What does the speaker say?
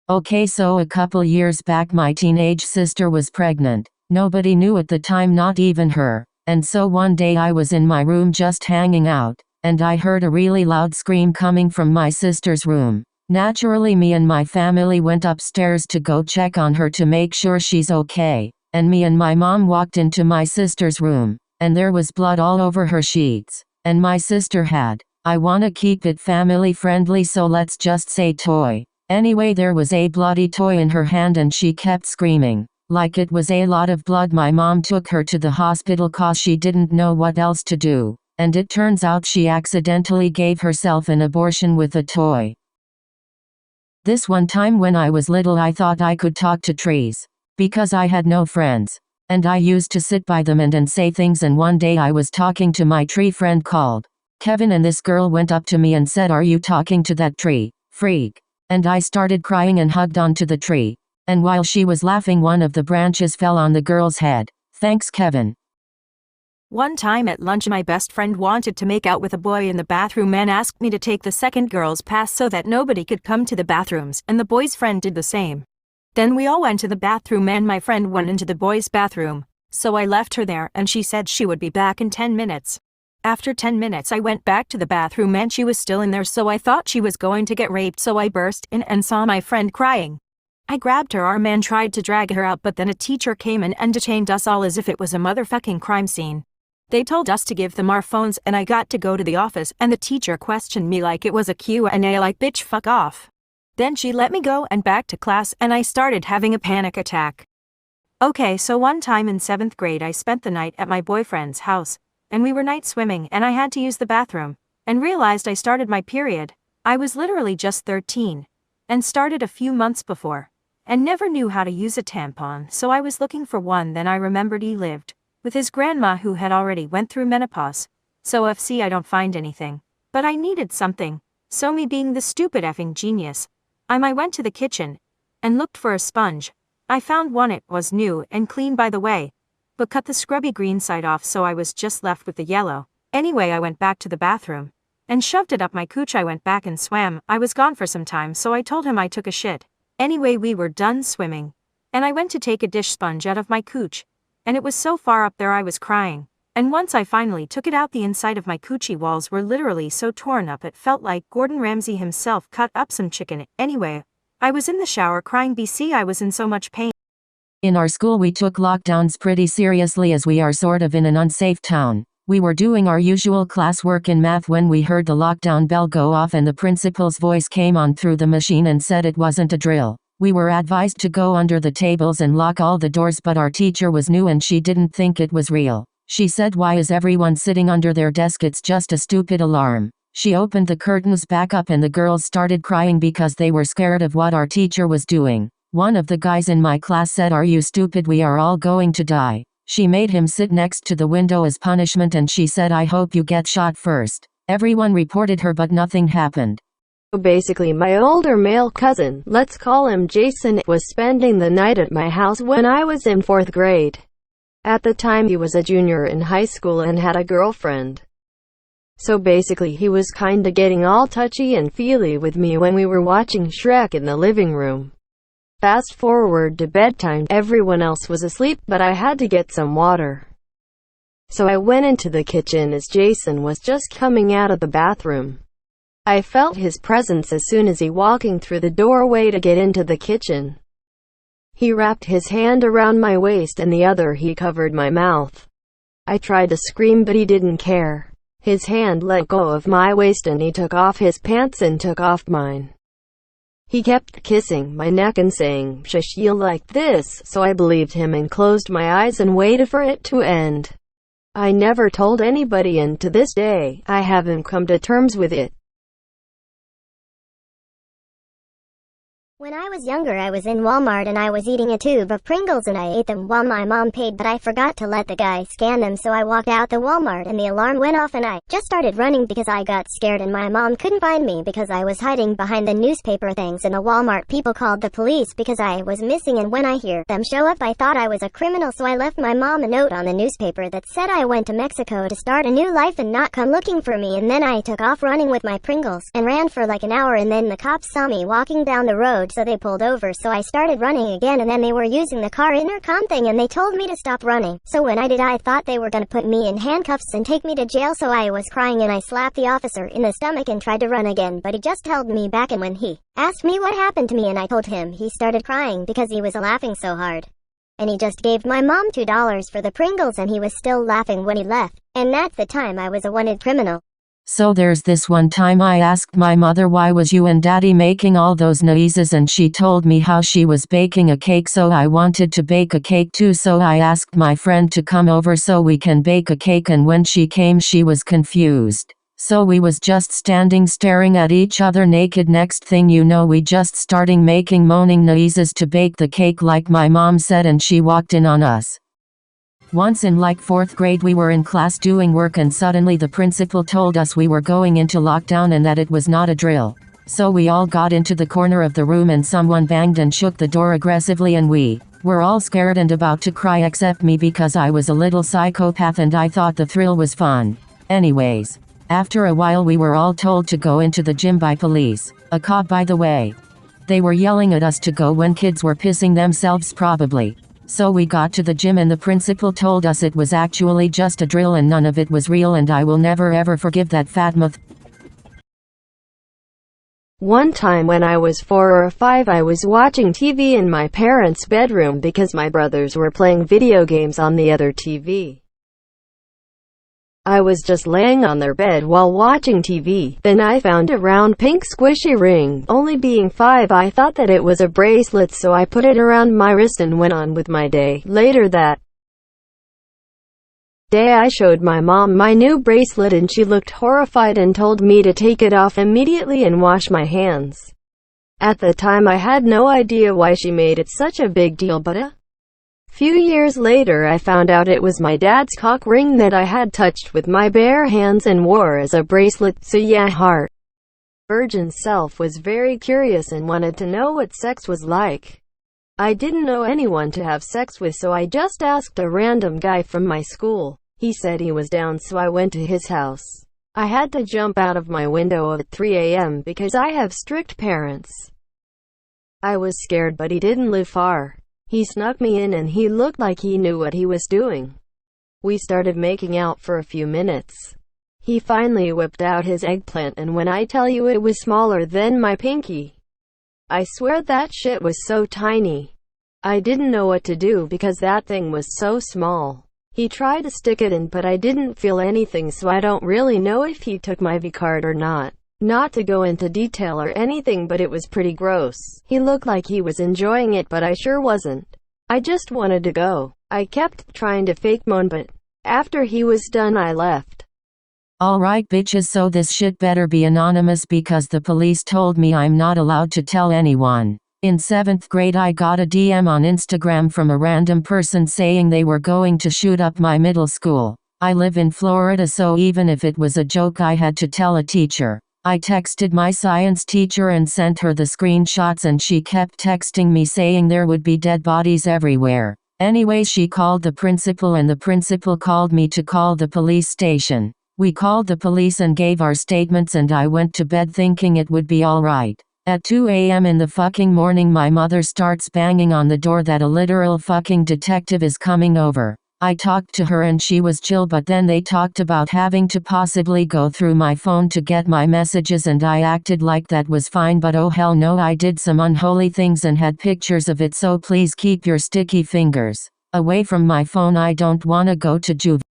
Okay, so a couple years back my teenage sister was pregnant. Nobody knew at the time, not even her. And so one day I was in my room just hanging out, and I heard a really loud scream coming from my sister's room. Naturally me and my family went upstairs to go check on her to make sure she's okay, and me and my mom walked into my sister's room, and there was blood all over her sheets, and my sister had, I wanna keep it family friendly so let's just say toy. Anyway, there was a bloody toy in her hand and she kept screaming. Like it was a lot of blood. My mom took her to the hospital cause she didn't know what else to do, and it turns out she accidentally gave herself an abortion with a toy. This one time when I was little I thought I could talk to trees, because I had no friends, and I used to sit by them and say things, and one day I was talking to my tree friend called Kevin, and this girl went up to me and said, "Are you talking to that tree, freak?" And I started crying and hugged onto the tree. And while she was laughing, one of the branches fell on the girl's head. Thanks, Kevin. One time at lunch my best friend wanted to make out with a boy in the bathroom and asked me to take the second girl's pass so that nobody could come to the bathrooms, and the boy's friend did the same. Then we all went to the bathroom and my friend went into the boy's bathroom, so I left her there and she said she would be back in 10 minutes. After 10 minutes I went back to the bathroom and she was still in there, so I thought she was going to get raped, so I burst in and saw my friend crying. I grabbed her arm and tried to drag her out, but then a teacher came in and detained us all as if it was a motherfucking crime scene. They told us to give them our phones and I got to go to the office, and the teacher questioned me like it was a Q&A, like bitch fuck off. Then she let me go and back to class and I started having a panic attack. Okay, so one time in 7th grade I spent the night at my boyfriend's house, and we were night swimming and I had to use the bathroom, and realized I started my period. I was literally just 13, and started a few months before, and never knew how to use a tampon, so I was looking for one. Then I remembered he lived with his grandma who had already went through menopause, so I don't find anything, but I needed something, so me being the stupid effing genius, I went to the kitchen and looked for a sponge. I found one. It was new and clean by the way, but cut the scrubby green side off, so I was just left with the yellow. Anyway, I went back to the bathroom and shoved it up my cooch. I went back and swam. I was gone for some time, so I told him I took a shit. Anyway, we were done swimming, and I went to take a dish sponge out of my cooch, and it was so far up there I was crying. And once I finally took it out, the inside of my coochie walls were literally so torn up it felt like Gordon Ramsay himself cut up some chicken. Anyway, I was in the shower crying. I was in so much pain. In our school we took lockdowns pretty seriously as we are sort of in an unsafe town. We were doing our usual classwork in math when we heard the lockdown bell go off and the principal's voice came on through the machine and said it wasn't a drill. We were advised to go under the tables and lock all the doors, but our teacher was new and she didn't think it was real. She said, "Why is everyone sitting under their desk? It's just a stupid alarm." She opened the curtains back up and the girls started crying because they were scared of what our teacher was doing. One of the guys in my class said, "Are you stupid? We are all going to die." She made him sit next to the window as punishment and she said, "I hope you get shot first." Everyone reported her but nothing happened. Basically, my older male cousin, let's call him Jason, was spending the night at my house when I was in 4th grade. At the time he was a junior in high school and had a girlfriend. So basically he was kinda getting all touchy and feely with me when we were watching Shrek in the living room. Fast forward to bedtime, everyone else was asleep, but I had to get some water. So I went into the kitchen as Jason was just coming out of the bathroom. I felt his presence as soon as he walking through the doorway to get into the kitchen. He wrapped his hand around my waist and the other he covered my mouth. I tried to scream but he didn't care. His hand let go of my waist and he took off his pants and took off mine. He kept kissing my neck and saying, "Shush, you like this," so I believed him and closed my eyes and waited for it to end. I never told anybody and to this day, I haven't come to terms with it. When I was younger I was in Walmart and I was eating a tube of Pringles and I ate them while my mom paid, but I forgot to let the guy scan them, so I walked out the Walmart and the alarm went off and I just started running because I got scared and my mom couldn't find me because I was hiding behind the newspaper things, and the Walmart people called the police because I was missing, and when I hear them show up I thought I was a criminal, so I left my mom a note on the newspaper that said I went to Mexico to start a new life and not come looking for me, and then I took off running with my Pringles and ran for like an hour, and then the cops saw me walking down the road so they pulled over, so I started running again, and then they were using the car intercom thing and they told me to stop running. So when I did, I thought they were gonna put me in handcuffs and take me to jail, so I was crying and I slapped the officer in the stomach and tried to run again, but he just held me back, and when he asked me what happened to me and I told him, he started crying because he was laughing so hard. And he just gave my mom $2 for the Pringles and he was still laughing when he left. And that's the time I was a wanted criminal. So there's this one time I asked my mother, why was you and daddy making all those noises, and she told me how she was baking a cake, so I wanted to bake a cake too, so I asked my friend to come over so we can bake a cake, and when she came she was confused. So we was just standing staring at each other naked. Next thing you know, we just starting making moaning noises to bake the cake like my mom said, and she walked in on us. Once in like 4th grade, we were in class doing work and suddenly the principal told us we were going into lockdown and that it was not a drill. So we all got into the corner of the room and someone banged and shook the door aggressively, and we were all scared and about to cry except me because I was a little psychopath and I thought the thrill was fun. Anyways, after a while we were all told to go into the gym by police. A cop, by the way. They were yelling at us to go when kids were pissing themselves probably. So we got to the gym and the principal told us it was actually just a drill and none of it was real, and I will never ever forgive that fat mouth. One time when I was 4 or 5, I was watching TV in my parents' bedroom because my brothers were playing video games on the other TV. I was just laying on their bed while watching TV. Then I found a round pink squishy ring. Only being 5, I thought that it was a bracelet, so I put it around my wrist and went on with my day. Later that day I showed my mom my new bracelet and she looked horrified and told me to take it off immediately and wash my hands. At the time I had no idea why she made it such a big deal, but a few years later I found out it was my dad's cock ring that I had touched with my bare hands and wore as a bracelet. So yeah, heart virgin self was very curious and wanted to know what sex was like. I didn't know anyone to have sex with, so I just asked a random guy from my school. He said he was down, so I went to his house. I had to jump out of my window at 3 a.m. because I have strict parents. I was scared, but he didn't live far. He snuck me in and he looked like he knew what he was doing. We started making out for a few minutes. He finally whipped out his eggplant, and when I tell you it was smaller than my pinky, I swear that shit was so tiny. I didn't know what to do because that thing was so small. He tried to stick it in, but I didn't feel anything, so I don't really know if he took my V-card or not. Not to go into detail or anything, but it was pretty gross. He looked like he was enjoying it, but I sure wasn't. I just wanted to go. I kept trying to fake moan, but after he was done I left. Alright bitches, so this shit better be anonymous because the police told me I'm not allowed to tell anyone. In 7th grade I got a DM on Instagram from a random person saying they were going to shoot up my middle school. I live in Florida, so even if it was a joke I had to tell a teacher. I texted my science teacher and sent her the screenshots, and she kept texting me saying there would be dead bodies everywhere. Anyway, she called the principal and the principal called me to call the police station. We called the police and gave our statements, and I went to bed thinking it would be alright. At 2 a.m. in the fucking morning my mother starts banging on the door that a literal fucking detective is coming over. I talked to her and she was chill, but then they talked about having to possibly go through my phone to get my messages, and I acted like that was fine, but oh hell no, I did some unholy things and had pictures of it, so please keep your sticky fingers away from my phone. I don't wanna go to juve.